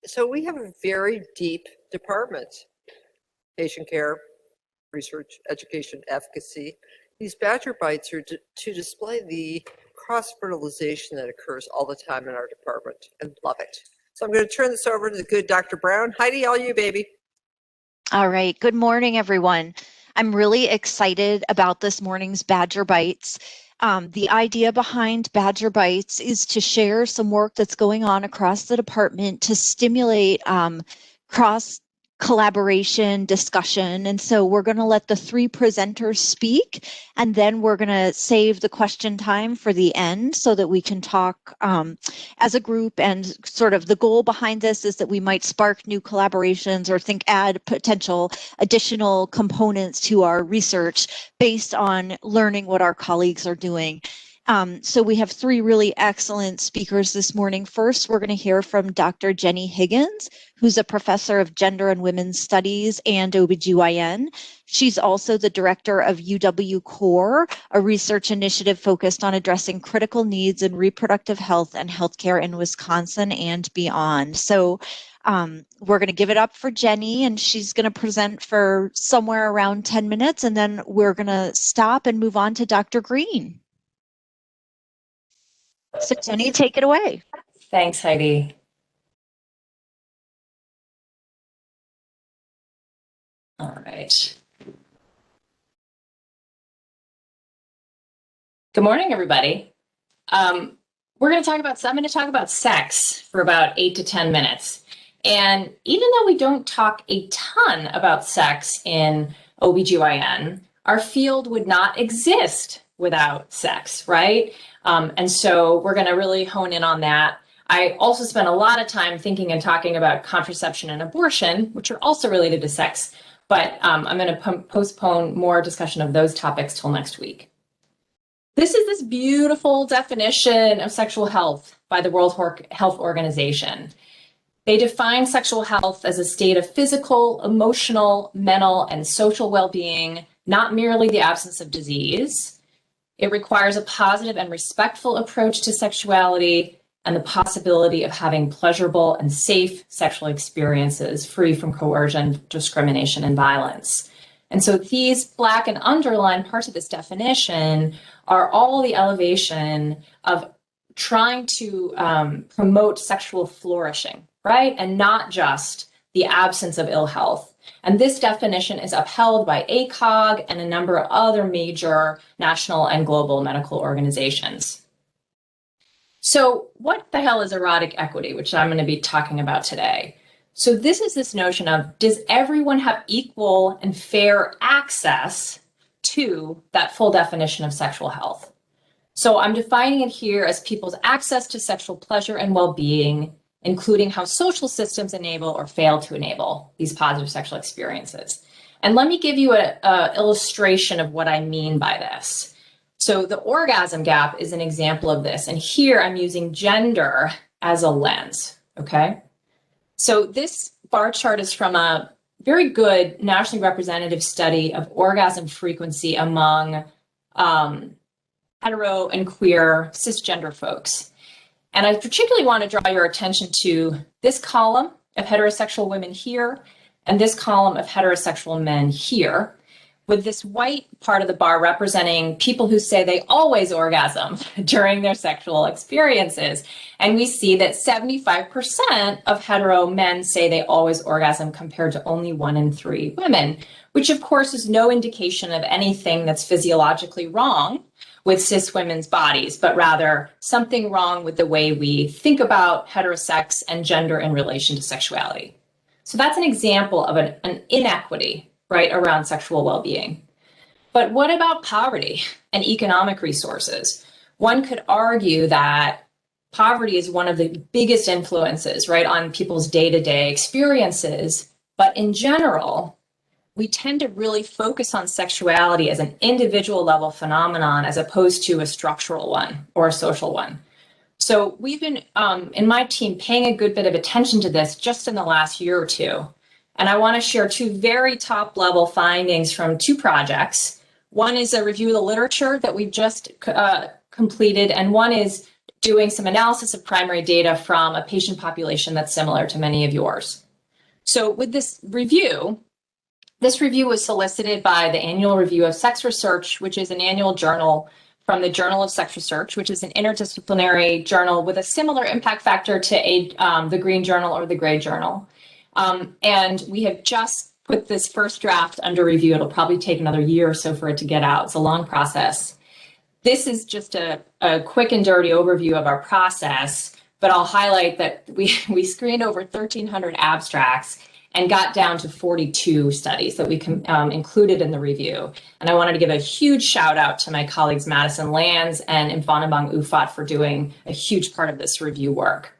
So we have a very deep department: patient care, research, education, advocacy. These Badger Bytes are to display the cross-fertilization that occurs all the time in our department, and love it. So I'm going to turn this over to the good Dr. Brown. Heidi, all you, baby. All right. Good morning, everyone. I'm really excited about this morning's Badger Bytes. The idea behind Badger Bytes is to share some work that's going on across the department to stimulate cross collaboration, discussion. And so we're going to let the three presenters speak, and then we're going to save the question time for the end so that we can talk as a group. And sort of the goal behind this is that we might spark new collaborations or add potential additional components to our research based on learning what our colleagues are doing. So we have three really excellent speakers this morning. First, we're going to hear from Dr. Jenny Higgins, who's a professor of gender and women's studies and OBGYN. She's also the director of UW Core, a research initiative focused on addressing critical needs in reproductive health and healthcare in Wisconsin and beyond. So we're going to give it up for Jenny, and she's going to present for somewhere around 10 minutes, and then we're going to stop and move on to Dr. Green. So Jenny, take it away. Thanks, Heidi. All right. Good morning, everybody. I'm going to talk about sex for about 8 to 10 minutes. And even though we don't talk a ton about sex in OBGYN, our field would not exist without sex, right? And so we're going to really hone in on that. I also spent a lot of time thinking and talking about contraception and abortion, which are also related to sex, but I'm going to postpone more discussion of those topics till next week. This is this beautiful definition of sexual health by the World Health Organization. They define sexual health as a state of physical, emotional, mental, and social well-being, not merely the absence of disease. It requires a positive and respectful approach to sexuality and the possibility of having pleasurable and safe sexual experiences free from coercion, discrimination, and violence. And so these black and underlined parts of this definition are all the elevation of trying to promote sexual flourishing, right? And not just the absence of ill health. And this definition is upheld by ACOG and a number of other major national and global medical organizations. So what the hell is erotic equity, which I'm going to be talking about today? So this is this notion of, does everyone have equal and fair access to that full definition of sexual health? So I'm defining it here as people's access to sexual pleasure and well-being, including how social systems enable or fail to enable these positive sexual experiences. And let me give you an illustration of what I mean by this. So the orgasm gap is an example of this. And here I'm using gender as a lens, okay? So this bar chart is from a very good nationally representative study of orgasm frequency among hetero and queer cisgender folks. And I particularly want to draw your attention to this column of heterosexual women here and this column of heterosexual men here, with this white part of the bar representing people who say they always orgasm during their sexual experiences. And we see that 75% of hetero men say they always orgasm compared to only 1 in 3 women, which of course is no indication of anything that's physiologically wrong with cis women's bodies, but rather something wrong with the way we think about heterosex and gender in relation to sexuality. So that's an example of an inequity, right, around sexual well-being. But what about poverty and economic resources? One could argue that poverty is one of the biggest influences, right, on people's day-to-day experiences. But in general, we tend to really focus on sexuality as an individual level phenomenon as opposed to a structural one or a social one. So we've been, in my team, paying a good bit of attention to this just in the last year or two. And I want to share 2 very top level findings from 2 projects. One is a review of the literature that we just completed, and one is doing some analysis of primary data from a patient population that's similar to many of yours. So with this review was solicited by the Annual Review of Sex Research, which is an annual journal from the Journal of Sex Research, which is an interdisciplinary journal with a similar impact factor to the Green Journal or the Gray Journal. And we have just put this first draft under review. It'll probably take another year or so for it to get out. It's a long process. This is just a quick and dirty overview of our process, but I'll highlight that we screened over 1,300 abstracts and got down to 42 studies that we included in the review. And I wanted to give a huge shout out to my colleagues Madison Lands and Mfanabang Ufat for doing a huge part of this review work.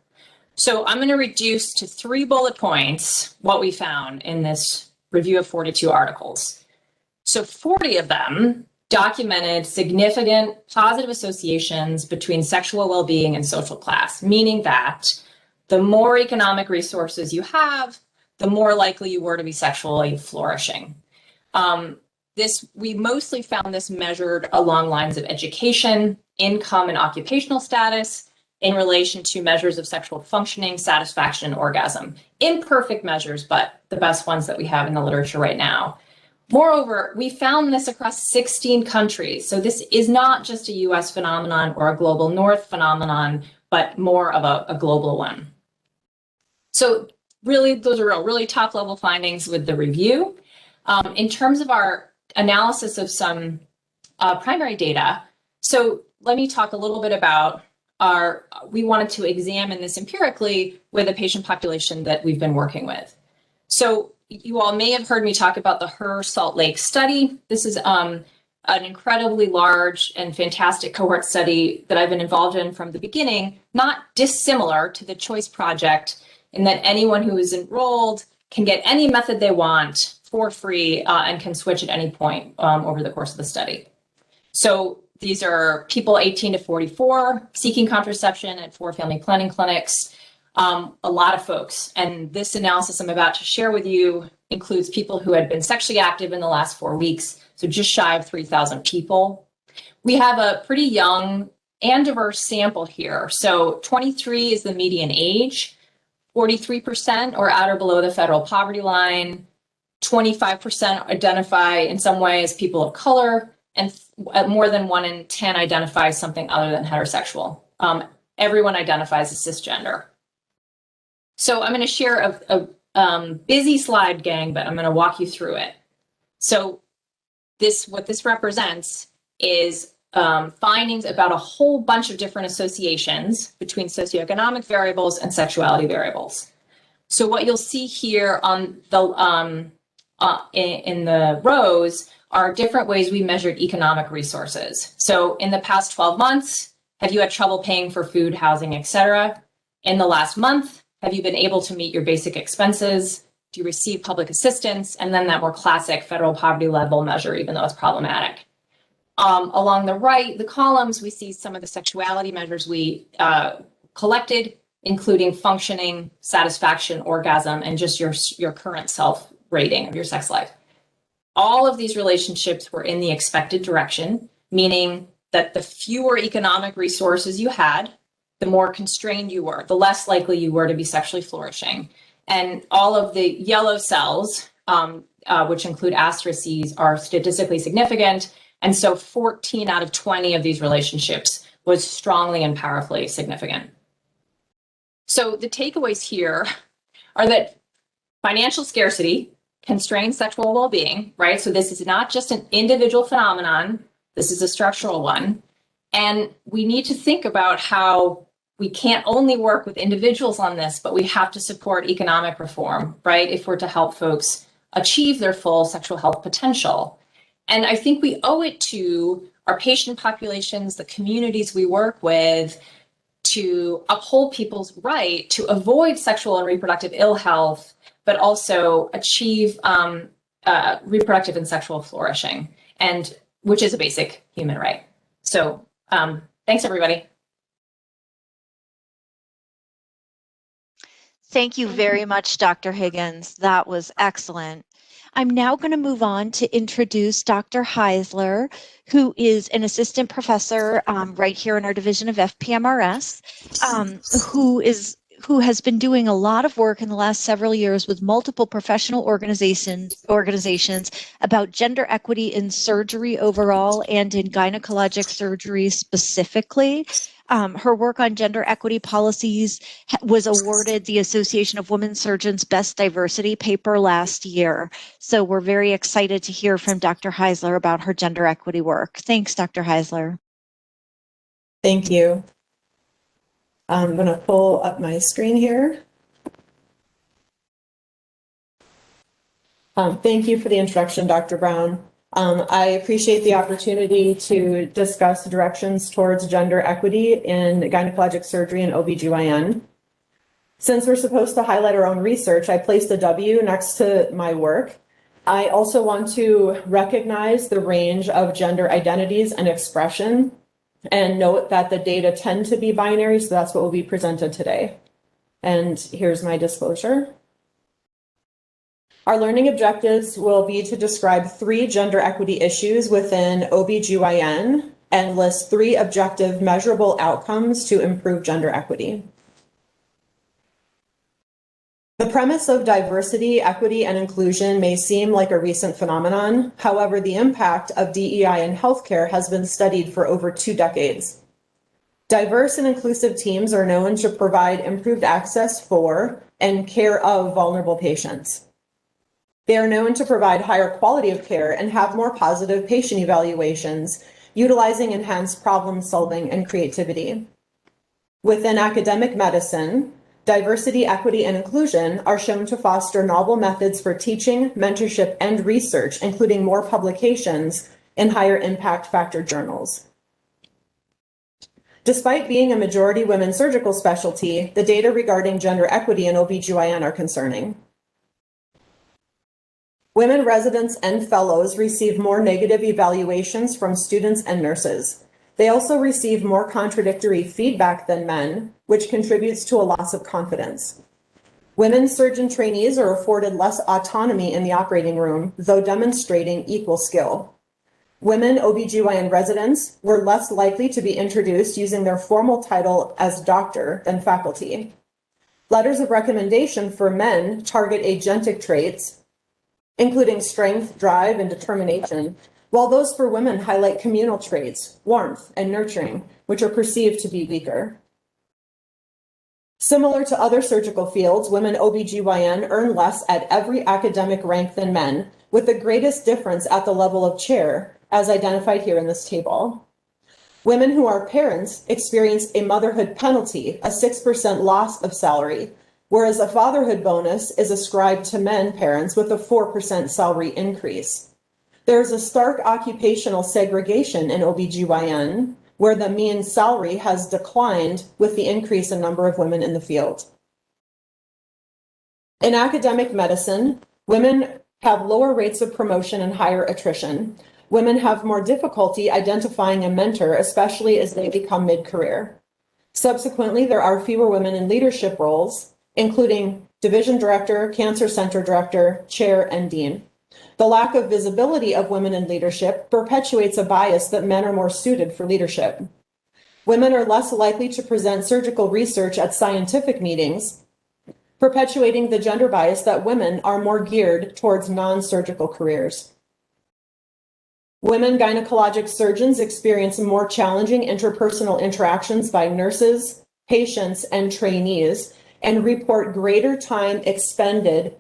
So I'm going to reduce to 3 bullet points what we found in this review of 42 articles. So 40 of them documented significant positive associations between sexual well-being and social class, meaning that the more economic resources you have, the more likely you were to be sexually flourishing. We mostly found this measured along lines of education, income, and occupational status in relation to measures of sexual functioning, satisfaction, and orgasm. Imperfect measures, but the best ones that we have in the literature right now. Moreover, we found this across 16 countries. So this is not just a US phenomenon or a global North phenomenon, but more of a global one. So really, those are really top level findings with the review. In terms of our analysis of some primary data, so let me talk a little bit about we wanted to examine this empirically with a patient population that we've been working with. So you all may have heard me talk about the HER Salt Lake study. This is an incredibly large and fantastic cohort study that I've been involved in from the beginning, not dissimilar to the Choice Project, in that anyone who is enrolled can get any method they want for free and can switch at any point over the course of the study. So these are people 18 to 44 seeking contraception at 4 family planning clinics, a lot of folks. And this analysis I'm about to share with you includes people who had been sexually active in the last 4 weeks, so just shy of 3,000 people. We have a pretty young and diverse sample here. So 23 is the median age. 43% are at or below the federal poverty line, 25% identify in some way as people of color, and more than 1 in 10 identify something other than heterosexual. Everyone identifies as cisgender. So I'm going to share a busy slide, gang, but I'm going to walk you through it. So what this represents is findings about a whole bunch of different associations between socioeconomic variables and sexuality variables. So what you'll see here on the in the rows are different ways we measured economic resources. So in the past 12 months, have you had trouble paying for food, housing, etc.? In the last month, have you been able to meet your basic expenses? Do you receive public assistance? And then that more classic federal poverty level measure, even though it's problematic. Along the right, the columns, we see some of the sexuality measures we collected, including functioning, satisfaction, orgasm, and just your current self rating of your sex life. All of these relationships were in the expected direction, meaning that the fewer economic resources you had, the more constrained you were, the less likely you were to be sexually flourishing. And all of the yellow cells, which include asterisks, are statistically significant. And so 14 out of 20 of these relationships was strongly and powerfully significant. So the takeaways here are that financial scarcity constrains sexual well-being, right? So this is not just an individual phenomenon, this is a structural one. And we need to think about how we can't only work with individuals on this, but we have to support economic reform, right? If we're to help folks achieve their full sexual health potential. And I think we owe it to our patient populations, the communities we work with, to uphold people's right to avoid sexual and reproductive ill health, but also achieve reproductive and sexual flourishing, and which is a basic human right. So thanks, everybody. Thank you very much, Dr. Higgins. That was excellent. I'm now going to move on to introduce Dr. Heisler, who is an assistant professor right here in our division of FPMRS, who has been doing a lot of work in the last several years with multiple professional organizations about gender equity in surgery overall and in gynecologic surgery specifically. Her work on gender equity policies was awarded the Association of Women Surgeons Best Diversity paper last year. So we're very excited to hear from Dr. Heisler about her gender equity work. Thanks, Dr. Heisler. Thank you. I'm going to pull up my screen here. Thank you for the introduction, Dr. Brown. I appreciate the opportunity to discuss directions towards gender equity in gynecologic surgery and OBGYN. Since we're supposed to highlight our own research, I placed a W next to my work. I also want to recognize the range of gender identities and expression, and note that the data tend to be binary, so that's what will be presented today. And here's my disclosure. Our learning objectives will be to describe 3 gender equity issues within OBGYN and list 3 objective measurable outcomes to improve gender equity. The premise of diversity, equity, and inclusion may seem like a recent phenomenon. However, the impact of DEI in healthcare has been studied for over 2 decades. Diverse and inclusive teams are known to provide improved access for and care of vulnerable patients. They are known to provide higher quality of care and have more positive patient evaluations, utilizing enhanced problem solving and creativity. Within academic medicine, diversity, equity, and inclusion are shown to foster novel methods for teaching, mentorship, and research, including more publications in higher impact factor journals. Despite being a majority women surgical specialty, the data regarding gender equity in OBGYN are concerning. Women residents and fellows receive more negative evaluations from students and nurses. They also receive more contradictory feedback than men, which contributes to a loss of confidence. Women surgeon trainees are afforded less autonomy in the operating room, though demonstrating equal skill. Women OBGYN residents were less likely to be introduced using their formal title as doctor than faculty. Letters of recommendation for men target agentic traits, including strength, drive, and determination, while those for women highlight communal traits, warmth, and nurturing, which are perceived to be weaker. Similar to other surgical fields, women OBGYN earn less at every academic rank than men, with the greatest difference at the level of chair, as identified here in this table. Women who are parents experience a motherhood penalty, a 6% loss of salary, whereas a fatherhood bonus is ascribed to men parents with a 4% salary increase. There is a stark occupational segregation in OBGYN, where the mean salary has declined with the increase in number of women in the field. In academic medicine, women have lower rates of promotion and higher attrition. Women have more difficulty identifying a mentor, especially as they become mid-career. Subsequently, there are fewer women in leadership roles, including division director, cancer center director, chair, and dean. The lack of visibility of women in leadership perpetuates a bias that men are more suited for leadership. Women are less likely to present surgical research at scientific meetings, perpetuating the gender bias that women are more geared towards non-surgical careers. Women gynecologic surgeons experience more challenging interpersonal interactions by nurses, patients, and trainees, and report greater time expended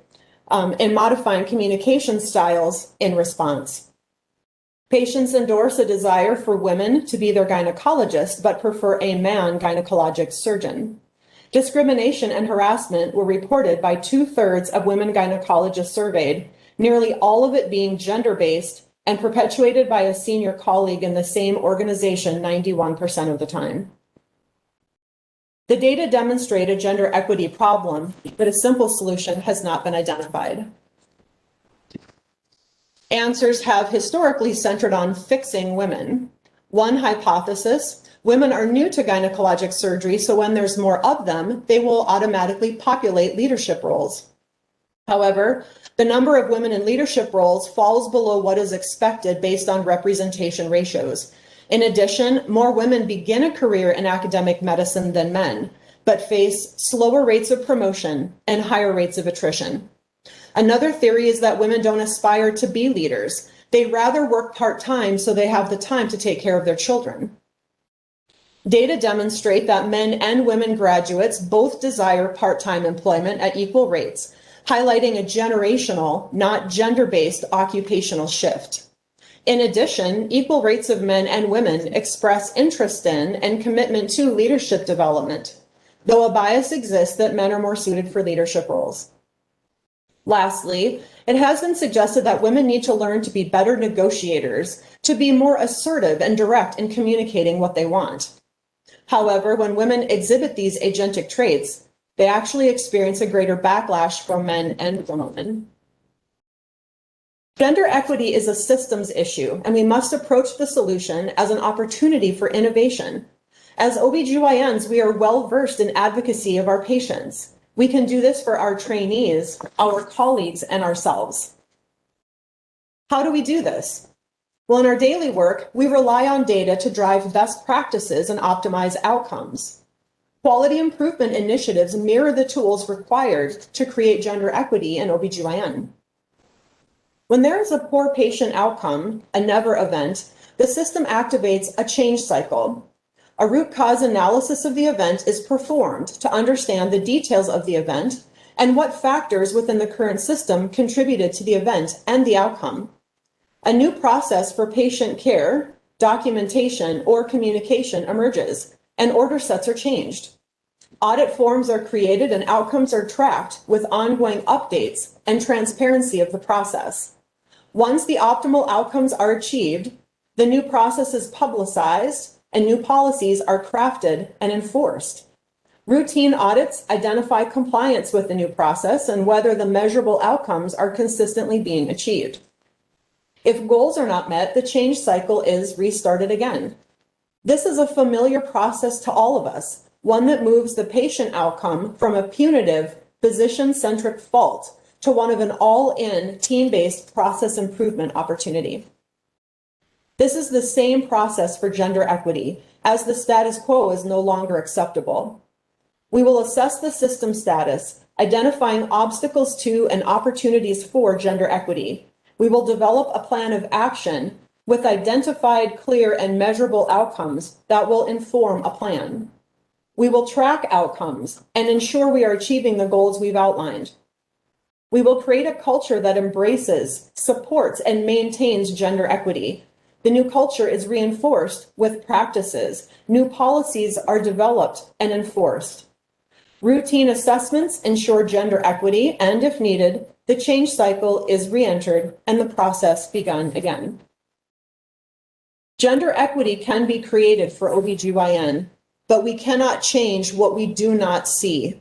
in modifying communication styles in response. Patients endorse a desire for women to be their gynecologist, but prefer a man gynecologic surgeon. Discrimination and harassment were reported by 2/3 of women gynecologists surveyed, nearly all of it being gender-based and perpetuated by a senior colleague in the same organization 91% of the time. The data demonstrate a gender equity problem, but a simple solution has not been identified. Answers have historically centered on fixing women. One hypothesis: women are new to gynecologic surgery, so when there's more of them, they will automatically populate leadership roles. However, the number of women in leadership roles falls below what is expected based on representation ratios. In addition, more women begin a career in academic medicine than men, but face slower rates of promotion and higher rates of attrition. Another theory is that women don't aspire to be leaders. They rather work part-time so they have the time to take care of their children. Data demonstrate that men and women graduates both desire part-time employment at equal rates, highlighting a generational, not gender-based occupational shift. In addition, equal rates of men and women express interest in and commitment to leadership development, though a bias exists that men are more suited for leadership roles. Lastly, it has been suggested that women need to learn to be better negotiators, to be more assertive and direct in communicating what they want. However, when women exhibit these agentic traits, they actually experience a greater backlash from men and women. Gender equity is a systems issue, and we must approach the solution as an opportunity for innovation. As OBGYNs, we are well versed in advocacy of our patients. We can do this for our trainees, our colleagues, and ourselves. How do we do this? Well, in our daily work, we rely on data to drive best practices and optimize outcomes. Quality improvement initiatives mirror the tools required to create gender equity in OBGYN. When there is a poor patient outcome, a never event, the system activates a change cycle. A root cause analysis of the event is performed to understand the details of the event and what factors within the current system contributed to the event and the outcome. A new process for patient care, documentation, or communication emerges, and order sets are changed. Audit forms are created and outcomes are tracked with ongoing updates and transparency of the process. Once the optimal outcomes are achieved, the new process is publicized and new policies are crafted and enforced. Routine audits identify compliance with the new process and whether the measurable outcomes are consistently being achieved. If goals are not met, the change cycle is restarted again. This is a familiar process to all of us, one that moves the patient outcome from a punitive, physician-centric fault to one of an all-in, team-based process improvement opportunity. This is the same process for gender equity, as the status quo is no longer acceptable. We will assess the system status, identifying obstacles to and opportunities for gender equity. We will develop a plan of action with identified, clear, and measurable outcomes that will inform a plan. We will track outcomes and ensure we are achieving the goals we've outlined. We will create a culture that embraces, supports, and maintains gender equity. The new culture is reinforced with practices. New policies are developed and enforced. Routine assessments ensure gender equity, and if needed, the change cycle is re-entered and the process begun again. Gender equity can be created for OBGYN, but we cannot change what we do not see.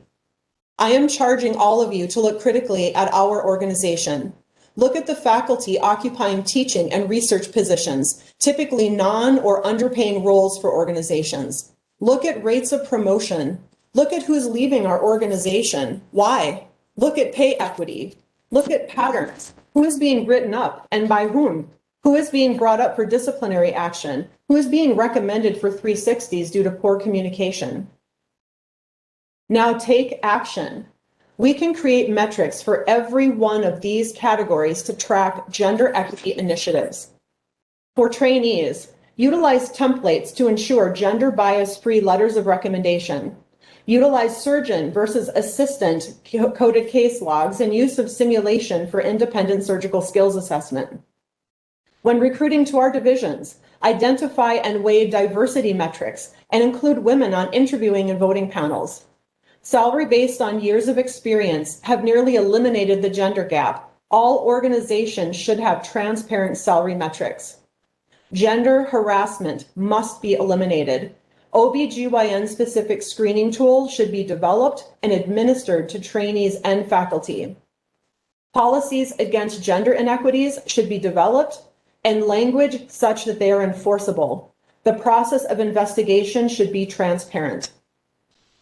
I am charging all of you to look critically at our organization. Look at the faculty occupying teaching and research positions, typically non- or underpaying roles for organizations. Look at rates of promotion. Look at who's leaving our organization. Why? Look at pay equity. Look at patterns. Who is being written up and by whom? Who is being brought up for disciplinary action? Who is being recommended for 360s due to poor communication? Now take action. We can create metrics for every one of these categories to track gender equity initiatives. For trainees, utilize templates to ensure gender bias-free letters of recommendation. Utilize surgeon versus assistant coded case logs and use of simulation for independent surgical skills assessment. When recruiting to our divisions, identify and weigh diversity metrics and include women on interviewing and voting panels. Salary based on years of experience have nearly eliminated the gender gap. All organizations should have transparent salary metrics. Gender harassment must be eliminated. OBGYN-specific screening tools should be developed and administered to trainees and faculty. Policies against gender inequities should be developed and language such that they are enforceable. The process of investigation should be transparent.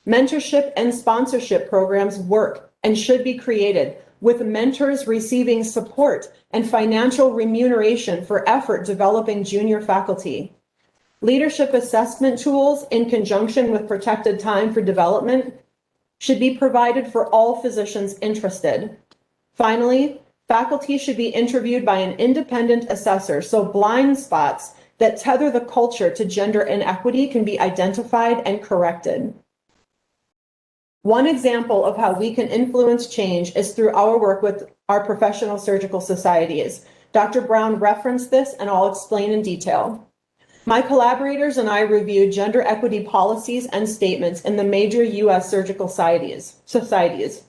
Mentorship and sponsorship programs work and should be created, with mentors receiving support and financial remuneration for effort developing junior faculty. Leadership assessment tools in conjunction with protected time for development should be provided for all physicians interested. Finally, faculty should be interviewed by an independent assessor so blind spots that tether the culture to gender inequity can be identified and corrected. One example of how we can influence change is through our work with our professional surgical societies. Dr. Brown referenced this, and I'll explain in detail. My collaborators and I reviewed gender equity policies and statements in the major U.S. surgical societies.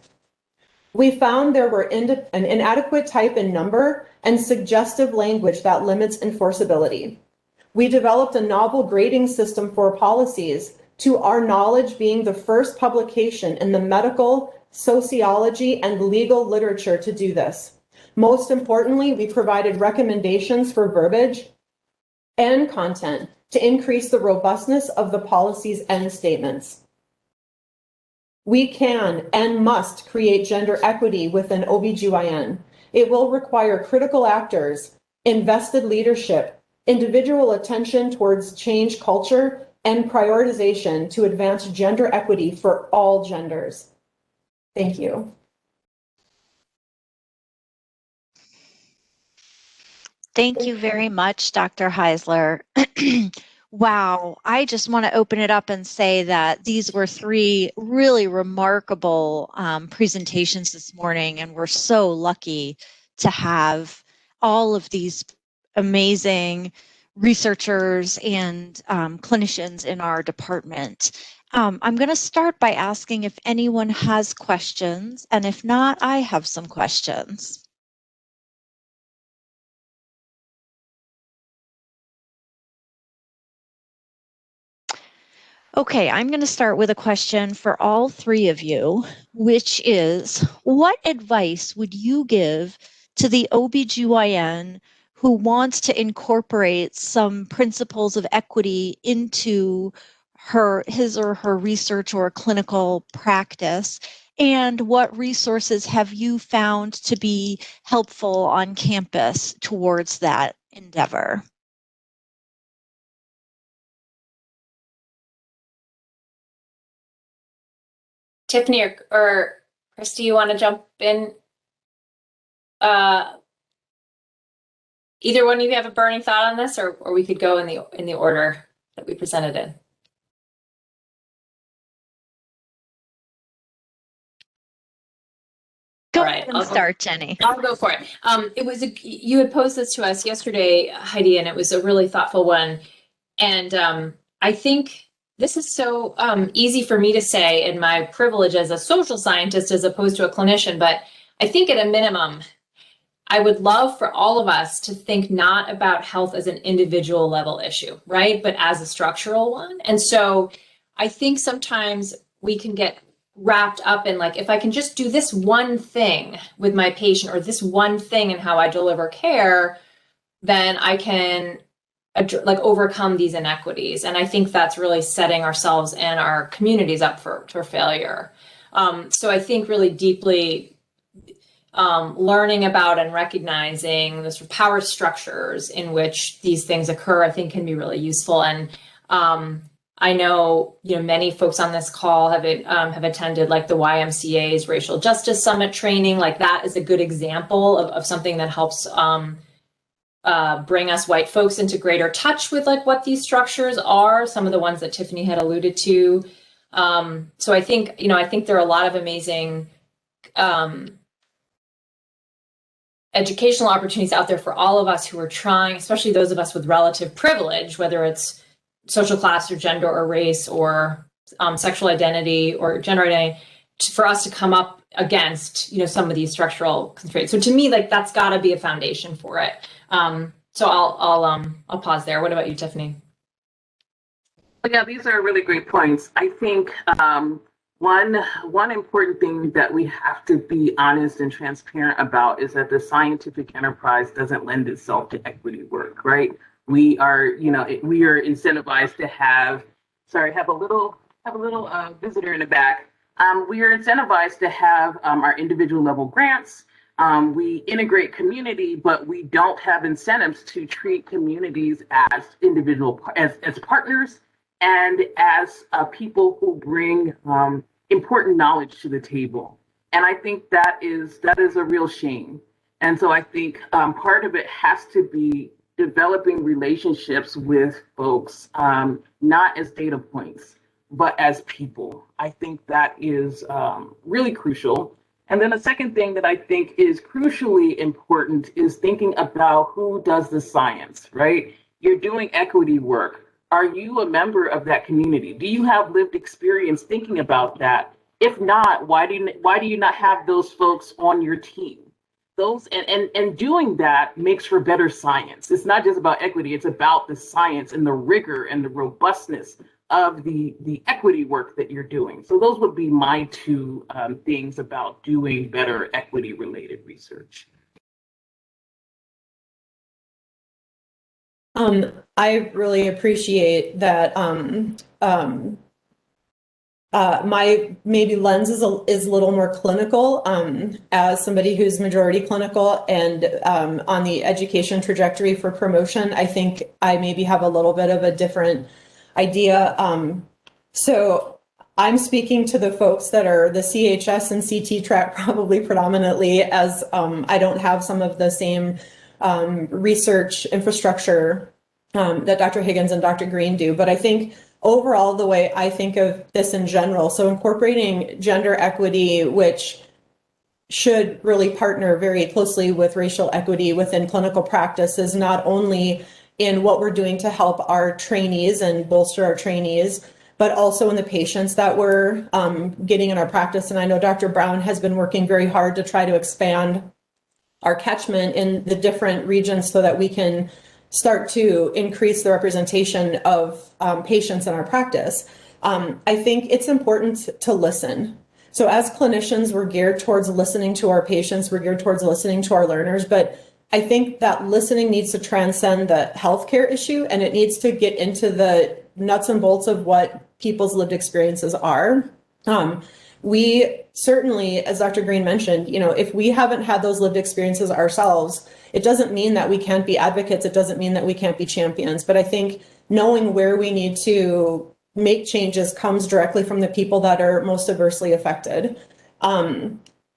We found there were an inadequate type and number and suggestive language that limits enforceability. We developed a novel grading system for policies, to our knowledge being the first publication in the medical, sociology, and legal literature to do this. Most importantly, we provided recommendations for verbiage and content to increase the robustness of the policies and statements. We can and must create gender equity within OBGYN. It will require critical actors, invested leadership, individual attention towards change culture, and prioritization to advance gender equity for all genders. Thank you. Thank you very much, Dr. Heisler. Wow, I just want to open it up and say that these were three really remarkable presentations this morning, and we're so lucky to have all of these amazing researchers and clinicians in our department. I'm going to start by asking if anyone has questions, and if not, I have some questions. Okay, I'm going to start with a question for all three of you, which is, what advice would you give to the OBGYN who wants to incorporate some principles of equity into his or her research or clinical practice? And what resources have you found to be helpful on campus towards that endeavor? Tiffany or Christy, you want to jump in? Either one of you have a burning thought on this, or we could go in the order that we presented in. Go All right, ahead and start, Jenny. I'll go for it. You had posed this to us yesterday, Heidi, and it was a really thoughtful one. And I think this is so easy for me to say in my privilege as a social scientist as opposed to a clinician, but I think at a minimum, I would love for all of us to think not about health as an individual level issue, right? But as a structural one. And so I think sometimes we can get wrapped up in like, if I can just do this one thing with my patient or this one thing in how I deliver care, then I can like overcome these inequities. And I think that's really setting ourselves and our communities up for failure. So I think really deeply learning about and recognizing the sort of power structures in which these things occur, I think can be really useful. And I know, many folks on this call have attended like the YMCA's Racial Justice Summit training. Like that is a good example of something that helps bring us white folks into greater touch with like what these structures are, some of the ones that Tiffany had alluded to. So I think, I think there are a lot of amazing educational opportunities out there for all of us who are trying, especially those of us with relative privilege, whether it's social class or gender or race or sexual identity or gender identity, for us to come up against, some of these structural constraints. So to me, like that's got to be a foundation for it. So I'll pause there. What about you, Tiffany? Yeah, these are really great points. I think one important thing that we have to be honest and transparent about is that the scientific enterprise doesn't lend itself to equity work, right? We are, we are incentivized to have a little visitor in the back. We are incentivized to have our individual level grants. We integrate community, but we don't have incentives to treat communities as as partners and as people who bring important knowledge to the table. And I think that is a real shame. And so I think part of it has to be developing relationships with folks, not as data points, but as people. I think that is really crucial. And then the second thing that I think is crucially important is thinking about who does the science, right? You're doing equity work. Are you a member of that community? Do you have lived experience thinking about that? If not, why do you not have those folks on your team? Those and doing that makes for better science. It's not just about equity, it's about the science and the rigor and the robustness of the equity work that you're doing. So those would be my two things about doing better equity related research. I really appreciate that. My maybe lens is a little more clinical as somebody who's majority clinical, and on the education trajectory for promotion, I think I maybe have a little bit of a different idea. So I'm speaking to the folks that are the CHS and CT track probably predominantly, as I don't have some of the same research infrastructure that Dr. Higgins and Dr. Green do. But I think overall, the way I think of this in general, so incorporating gender equity, which should really partner very closely with racial equity within clinical practice, is not only in what we're doing to help our trainees and bolster our trainees, but also in the patients that we're getting in our practice. And I know Dr. Brown has been working very hard to try to expand our catchment in the different regions so that we can start to increase the representation of patients in our practice. I think it's important to listen. So as clinicians, we're geared towards listening to our patients, we're geared towards listening to our learners, but I think that listening needs to transcend the healthcare issue, and it needs to get into the nuts and bolts of what people's lived experiences are. We certainly, as Dr. Green mentioned, if we haven't had those lived experiences ourselves, it doesn't mean that we can't be advocates. It doesn't mean that we can't be champions. But I think knowing where we need to make changes comes directly from the people that are most adversely affected.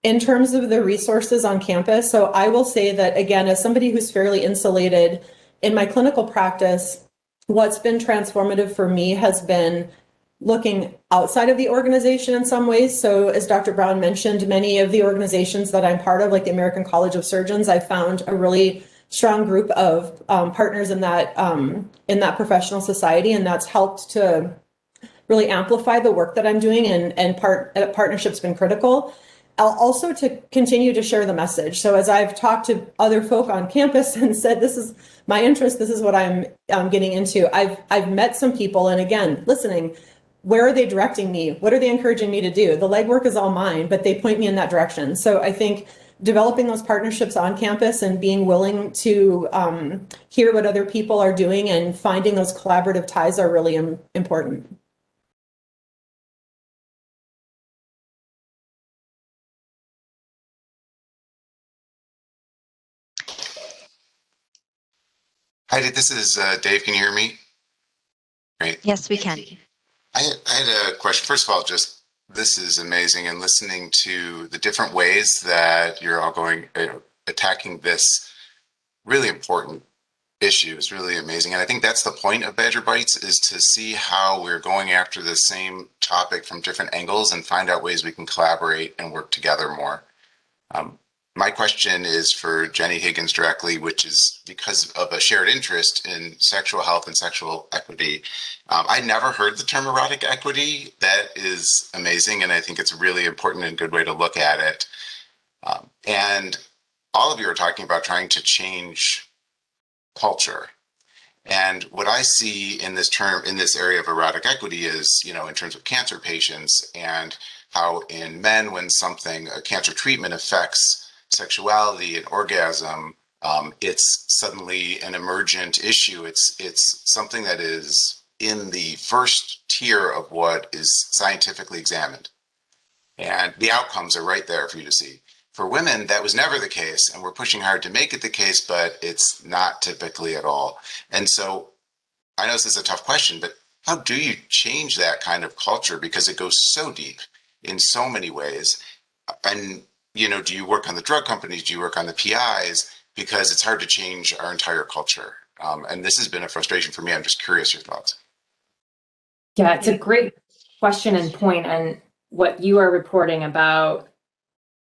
In terms of the resources on campus, so I will say that, again, as somebody who's fairly insulated in my clinical practice, what's been transformative for me has been looking outside of the organization in some ways. So as Dr. Brown mentioned, many of the organizations that I'm part of, like the American College of Surgeons, I found a really strong group of partners in that professional society, and that's helped to really amplify the work that I'm doing, and partnership's been critical. Also to continue to share the message. So as I've talked to other folk on campus and said, this is my interest, this is what I'm getting into, I've met some people, and again, listening, where are they directing me? What are they encouraging me to do? The legwork is all mine, but they point me in that direction. So I think developing those partnerships on campus and being willing to hear what other people are doing and finding those collaborative ties are really important. Hi, this is Dave. Can you hear me? Great. Yes, we can. I had a question. First of all, just this is amazing, and listening to the different ways that you're all going attacking this really important issue is really amazing. And I think that's the point of Badger Bytes, is to see how we're going after the same topic from different angles and find out ways we can collaborate and work together more. My question is for Jenny Higgins directly, which is because of a shared interest in sexual health and sexual equity. I never heard the term erotic equity. That is amazing, and I think it's a really important and good way to look at it. And all of you are talking about trying to change culture. And what I see in this area of erotic equity is, in terms of cancer patients, and how in men, when a cancer treatment affects sexuality and orgasm, it's suddenly an emergent issue. It's something that is in the first tier of what is scientifically examined. And the outcomes are right there for you to see. For women, that was never the case, and we're pushing hard to make it the case, but it's not typically at all. And so I know this is a tough question, but how do you change that kind of culture? Because it goes so deep in so many ways. And, you know, do you work on the drug companies? Do you work on the PIs? Because it's hard to change our entire culture. And this has been a frustration for me. I'm just curious your thoughts. Yeah, it's a great question and point, and what you are reporting about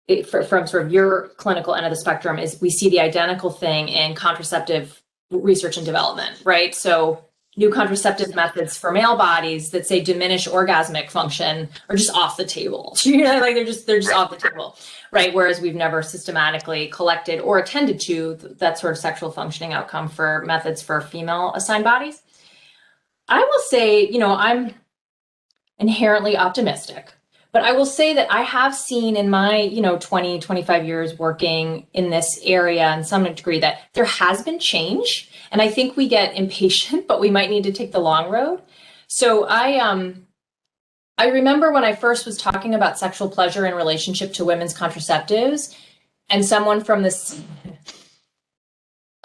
it, from sort of your clinical end of the spectrum, is we see the identical thing in contraceptive research and development, right? So new contraceptive methods for male bodies that say diminish orgasmic function are just off the table. You know, like they're just off the table, right? Whereas we've never systematically collected or attended to that sort of sexual functioning outcome for methods for female assigned bodies. I will say, you know, I'm inherently optimistic, but I will say that I have seen in my, you know, 20, 25 years working in this area in some degree that there has been change. And I think we get impatient, but we might need to take the long road. So I remember when I first was talking about sexual pleasure in relationship to women's contraceptives, and someone from this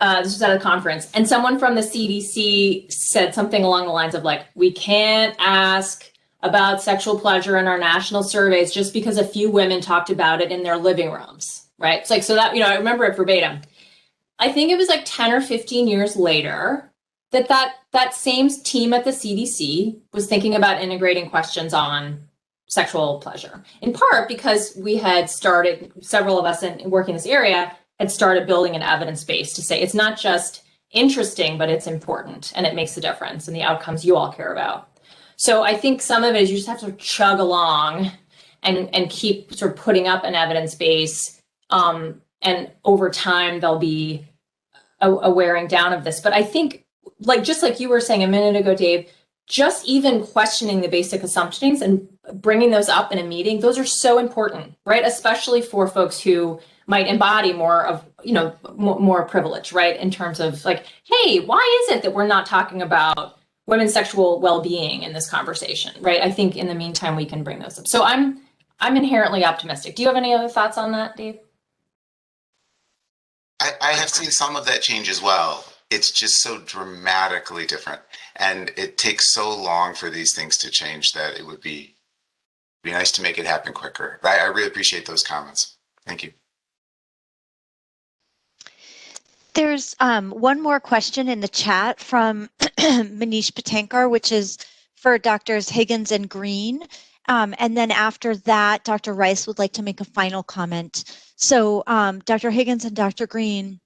was at a conference, and someone from the CDC said something along the lines of like, we can't ask about sexual pleasure in our national surveys just because a few women talked about it in their living rooms, right? It's like, so that, you know, I remember it verbatim. I think it was like 10 or 15 years later that same team at the CDC was thinking about integrating questions on sexual pleasure, in part because we had started, several of us in working in this area had started building an evidence base to say it's not just interesting, but it's important and it makes a difference in the outcomes you all care about. So I think some of it is you just have to chug along and keep sort of putting up an evidence base. And over time, there'll be a wearing down of this. But I think, like, just like you were saying a minute ago, Dave, just even questioning the basic assumptions and bringing those up in a meeting, those are so important, right? Especially for folks who might embody more of, you know, more privilege, right? In terms of like, hey, why is it that we're not talking about women's sexual well-being in this conversation, right? I think in the meantime, we can bring those up. So I'm inherently optimistic. Do you have any other thoughts on that, Dave? I have seen some of that change as well. It's just so dramatically different. And it takes so long for these things to change that it would be nice to make it happen quicker. I really appreciate those comments. Thank you. There's one more question in the chat from Manish Patankar, which is for Drs. Higgins and Green. And then after that, Dr. Rice would like to make a final comment. So Dr. Higgins and Dr. Green,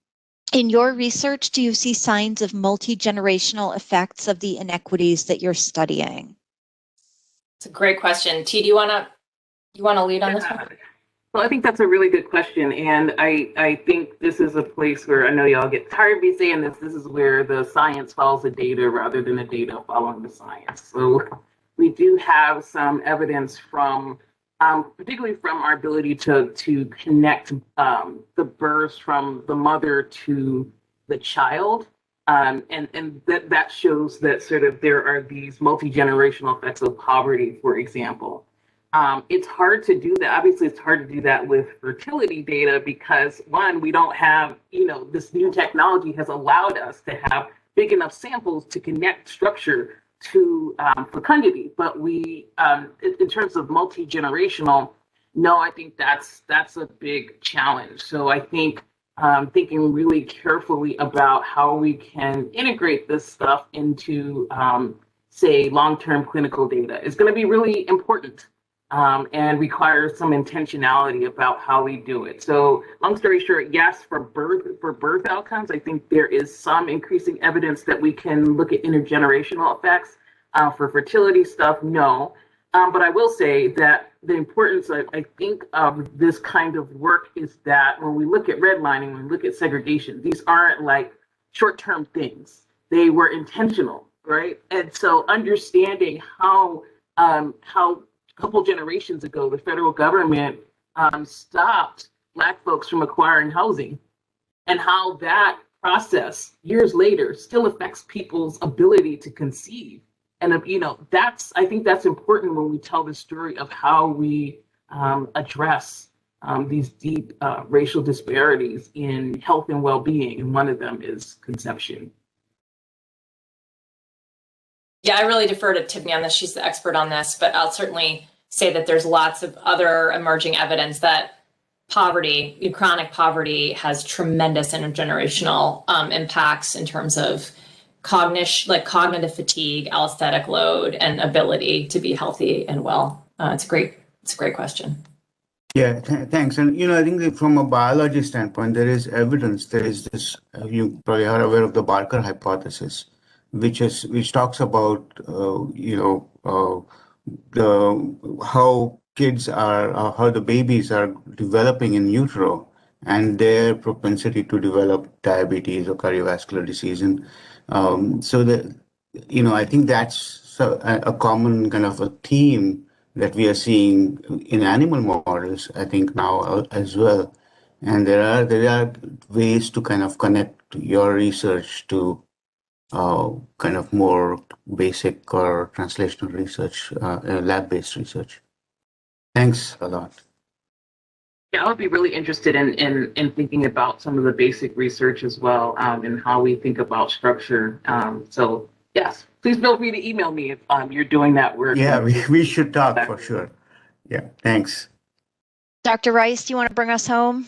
in your research, do you see signs of multi-generational effects of the inequities that you're studying? It's a great question. T, do you want to lead on this one? Well, I think that's a really good question. And I think this is a place where I know y'all get tired of me saying this. This is where the science follows the data rather than the data following the science. So we do have some evidence from, particularly from our ability to connect the births from the mother to the child. And that shows that sort of there are these multi-generational effects of poverty, for example. It's hard to do that. Obviously, it's hard to do that with fertility data because, one, we don't have, you know, this new technology has allowed us to have big enough samples to connect structure to fecundity. But we, in terms of multi-generational, no, I think that's a big challenge. So I think thinking really carefully about how we can integrate this stuff into, say, long-term clinical data is going to be really important. And requires some intentionality about how we do it. So long story short, yes, for birth outcomes, I think there is some increasing evidence that we can look at intergenerational effects. For fertility stuff, no. But I will say that the importance, I think, of this kind of work is that when we look at redlining, when we look at segregation, these aren't like short-term things. They were intentional, right? And so understanding how couple generations ago, the federal government stopped Black folks from acquiring housing, and how that process years later still affects people's ability to conceive. And, you know, I think that's important when we tell the story of how we address these deep racial disparities in health and well-being, and one of them is conception. Yeah, I really defer to Tiffany on this. She's the expert on this, but I'll certainly say that there's lots of other emerging evidence that poverty, chronic poverty, has tremendous intergenerational impacts in terms of cognitive fatigue, allostatic load, and ability to be healthy and well. It's a great question. Yeah, thanks. And I think that from a biology standpoint, there is evidence. There is this. You probably are aware of the Barker hypothesis, which talks about how kids are, how the babies are developing in utero, and their propensity to develop diabetes or cardiovascular disease. And so that I think that's a common kind of a theme that we are seeing in animal models, I think now as well. And there are ways to kind of connect your research to kind of more basic or translational research, lab-based research. Thanks a lot. Yeah, I would be really interested in thinking about some of the basic research as well, and how we think about structure. So yes, please feel free to email me if you're doing that work. Yeah, we should talk for sure. Yeah, thanks. Dr. Rice, do you want to bring us home?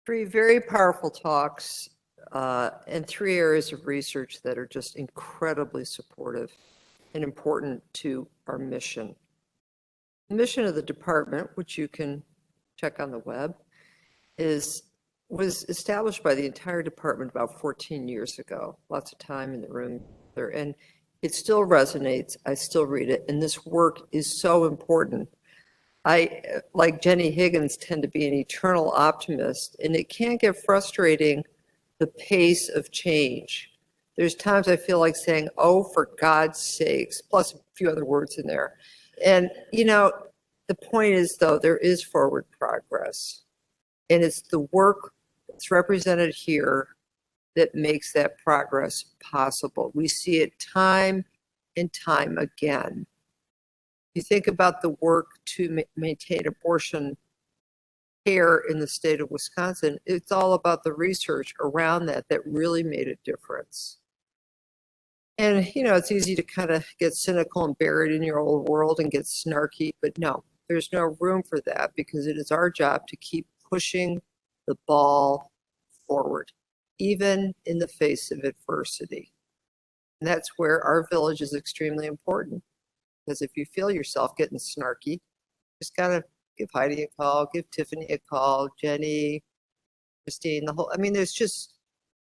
3 very powerful talks and 3 areas of research that are just incredibly supportive and important to our mission. The mission of the department, which you can check on the web, was established by the entire department about 14 years ago. Lots of time in the room there, and it still resonates. I still read it, and this work is so important. I, like Jenny Higgins, tend to be an eternal optimist, and it can get frustrating, the pace of change. There's times I feel like saying, oh, for God's sakes, plus a few other words in there. And, the point is, though, there is forward progress. And it's the work that's represented here that makes that progress possible. We see it time and time again. You think about the work to maintain abortion care in the state of Wisconsin, it's all about the research around that really made a difference. And, it's easy to kind of get cynical and buried in your old world and get snarky, but no, there's no room for that, because it is our job to keep pushing the ball forward, even in the face of adversity. And that's where our village is extremely important, because if you feel yourself getting snarky, just gotta give Heidi a call, give Tiffany a call, Jenny, Christine,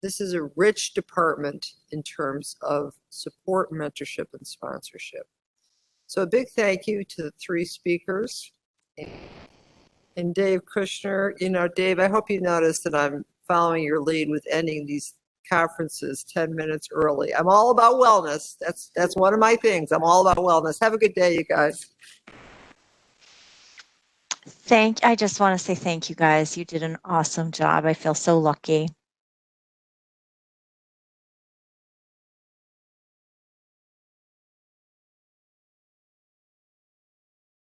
this is a rich department in terms of support, mentorship, and sponsorship. So a big thank you to the 3 speakers. And Dave Kushner, Dave, I hope you noticed that I'm following your lead with ending these conferences 10 minutes early. I'm all about wellness. That's one of my things. I'm all about wellness. Have a good day, you guys. I just want to say thank you guys. You did an awesome job. I feel so lucky.